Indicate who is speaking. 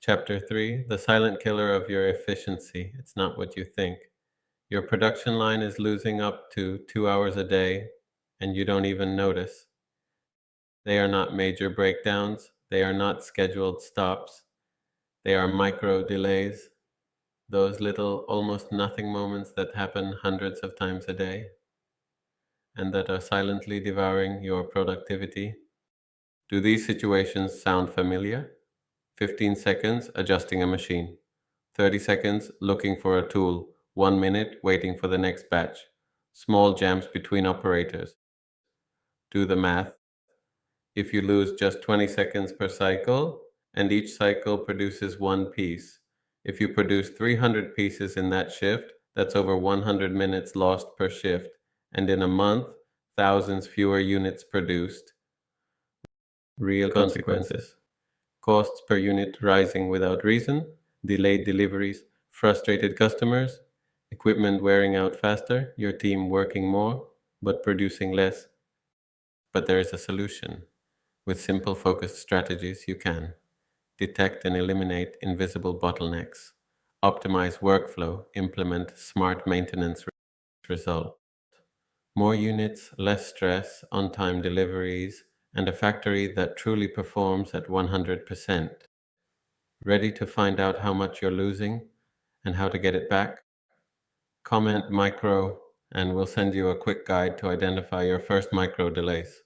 Speaker 1: Chapter 3: The silent killer of your efficiency. It's not what you think. Your production line is losing up to 2 hours a day, and you don't even notice. They are not major breakdowns, they are not scheduled stops, they are micro delays, those little, almost nothing moments that happen hundreds of times a day, and that are silently devouring your productivity. Do these situations sound familiar? 15 seconds adjusting a machine, 30 seconds looking for a tool, 1 minute waiting for the next batch, small jams between operators. Do the math. If you lose just 20 seconds per cycle, and each cycle produces one piece, if you produce 300 pieces in that shift, that's over 100 minutes lost per shift, and in a month, thousands fewer units produced. Real consequences. Costs per unit rising without reason, delayed deliveries, frustrated customers, equipment wearing out faster, your team working more, but producing less. But there is a solution. With simple focused strategies, you can detect and eliminate invisible bottlenecks, optimize workflow, implement smart maintenance result. More units, less stress, on-time deliveries, and a factory that truly performs at 100%. Ready to find out how much you're losing and how to get it back? Comment micro, and we'll send you a quick guide to identify your first micro delays.